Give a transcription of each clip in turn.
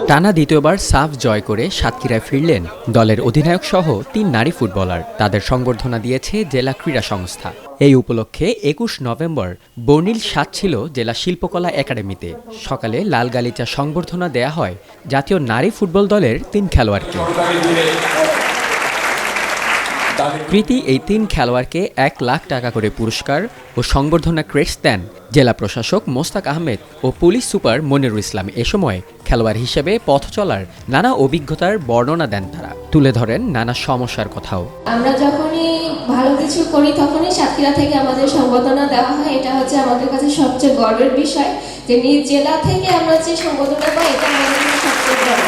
টানা দ্বিতীয়বার সাফ জয় করে সাতক্ষীরায় ফিরলেন দলের অধিনায়ক সহ ৩ নারী ফুটবলার। তাদের সংবর্ধনা দিয়েছে জেলা ক্রীড়া সংস্থা। এই উপলক্ষে ২১ নভেম্বর বর্ণিল ৭ ছিল জেলা শিল্পকলা একাডেমিতে। সকালে লাল গালিচা সংবর্ধনা দেয়া হয় জাতীয় নারী ফুটবল দলের ৩ খেলোয়াড়কে। কৃতি এই ৩ খেলোয়াড়কে ১ লাখ টাকা করে পুরস্কার ও সংবর্ধনা ক্রেস্ট দেন জেলা প্রশাসক মোস্তাক আহমেদ ও পুলিশ সুপার মনিরুল ইসলাম। এ সময় খেলোয়াড় হিসেবে পথ চলার নানা অভিজ্ঞতার বর্ণনা দেন তারা। তুলে ধরেন নানা সমস্যার কথাও। আমরা যখনই ভালো কিছু করি তখনই সাতক্ষীরা থেকে আমাদের সংবর্ধনা দেওয়া হয়। এটা হচ্ছে আমাদের কাছে সবচেয়ে গর্বের বিষয় যে নিজ জেলা থেকে আমরা যে সংবর্ধনা পাই, এটা আমাদের কাছে সবচেয়ে গর্ব।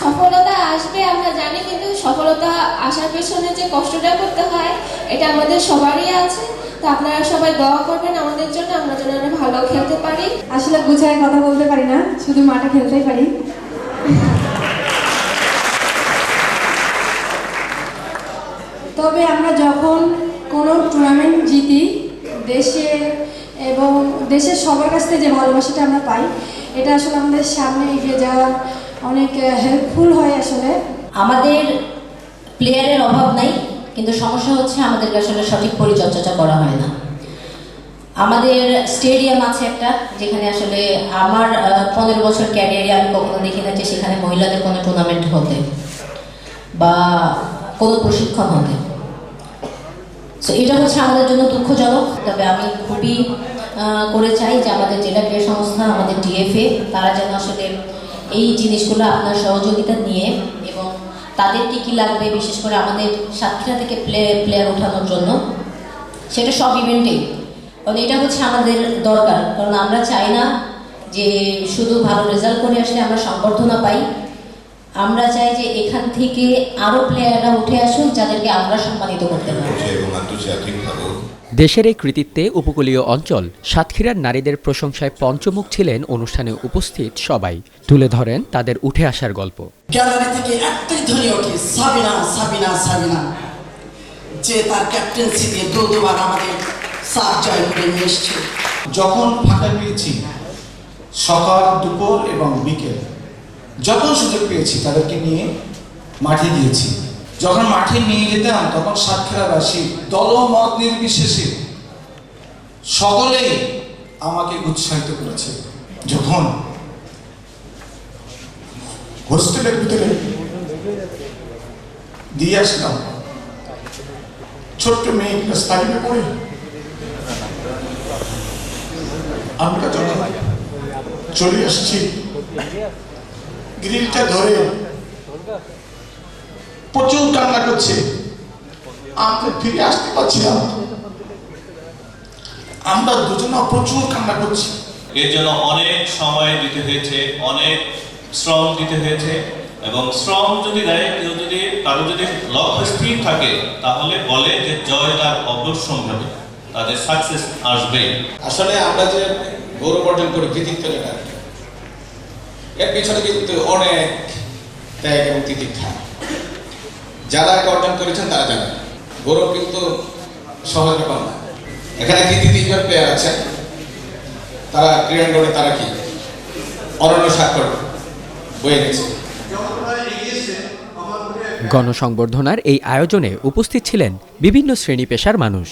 সফলতা আসবে আমরা জানি, কিন্তু সফলতা আসার পেছনে যে কষ্টটা করতে হয় এটা আমাদের সবারই আছে। তো আপনারা সবাই দোয়া করবেন আমাদের জন্য, আমরা যেন ভালো খেলতে পারি। আসলে গুছায় কথা বলতে পারি না, শুধু মাঠে খেলতেই পারি। তবে আমরা যখন কোনো টুর্নামেন্ট জিতি, দেশের সবার কাছ থেকে যে ভালোবাসাটা আমরা পাই, এটা আসলে আমাদের সামনে এগিয়ে যাওয়া অনেক হেল্পফুল হয়। আসলে আমাদের প্লেয়ারের অভাব নাই, কিন্তু সমস্যা হচ্ছে আমাদেরকে আসলে সঠিক পরিচর্যাটা করা হয় না। আমাদের স্টেডিয়াম আছে একটা, যেখানে আসলে আমার 15 বছর ক্যারিয়ারে আমি কখনো দেখি না যে সেখানে মহিলাদের কোনো টুর্নামেন্ট হতে বা কোনো প্রশিক্ষণ হতে। সো এটা হচ্ছে আমাদের জন্য দুঃখজনক। তবে আমি খুবই করে চাই যে আমাদের জেলা ক্রীড়া সংস্থা, আমাদের ডিএফএ, তারা যেন আসলে এই জিনিসগুলো আপনার সহযোগিতা নিয়ে, এবং তাদের কী লাগবে বিশেষ করে আমাদের সাতক্ষীরা থেকে প্লেয়ার ওঠানোর জন্য, সেটা সব ইভেন্টেই, কারণ এটা হচ্ছে আমাদের দরকার। কারণ আমরা চাই না যে শুধু ভালো রেজাল্ট করে আসলে আমরা সংবর্ধনা পাই। আমরা চাই যে এখান থেকে আরও প্লেয়াররা উঠে আসুক, যাদেরকে আমরা সম্মানিত করতে পারি। দেশের এই কৃতিত্বে উপকূলীয় অঞ্চল সাতক্ষীরার নারীদের প্রশংসায় পঞ্চমুখ ছিলেন অনুষ্ঠানে উপস্থিত সবাই। তুলে ধরেন তাদের উঠে আসার গল্প। গ্যালারি থেকে একটাই ধ্বনি ওঠে, সাবিনা সাবিনা সাবিনা, যে তার ক্যাপ্টেন্সি দিয়ে দুবার আমাদের সাফ জয় করে নিয়ে এসছে। যখন ফাঁকা পেয়েছি, সকাল, দুপুর এবং বিকেল, যখন সুযোগ পেয়েছি তাদেরকে নিয়ে মাঠে দিয়েছি। যখন মাঠে নিয়ে যেতাম তখন সাতক্ষীরাবাসী দলমত নির্বিশেষে সকলেই আমাকে উৎসাহিত করেছে। যখন হোস্টেলের ভিতরে দিয়ে আসলাম, ছোট্ট মেয়ে ক্লাস 5-এ পড়ে, আমরা যখন চলে আসছি গ্রিলটা ধরে প্রচুর কান্না করছে, আমরা ফিরে আসতে পারছি না। আমরা দুজনে প্রচুর কান্না করছি। এর জন্য অনেক সময় দিতে হয়েছে, অনেক শ্রম দিতে হয়েছে, এবং শ্রম যদি দেয়, কেউ যদি কারো যদি লক্ষ্য স্থির থাকে, তাহলে বলে যে জয় তার অবশ্যম্ভাবী, তাদের সাকসেস আসবে। আসলে আমরা যে গৌরব অর্জন করি, কৃতিত্ব যেটা, এর পিছনে কিন্তু অনেক ত্যাগ এবং তিতিক্ষা। যারা এটা অর্জন করেছেন তারা জানেন, গৌরব কিন্তু সহজ ব্যাপার না। এখানে কি 3জন প্লেয়ার আছে, তারা ক্রীড়াঙ্গনে তারা কি অনন্য স্বাক্ষর বয়ে গেছে। গণসংবর্ধনার এই আয়োজনে উপস্থিত ছিলেন বিভিন্ন শ্রেণী পেশার মানুষ।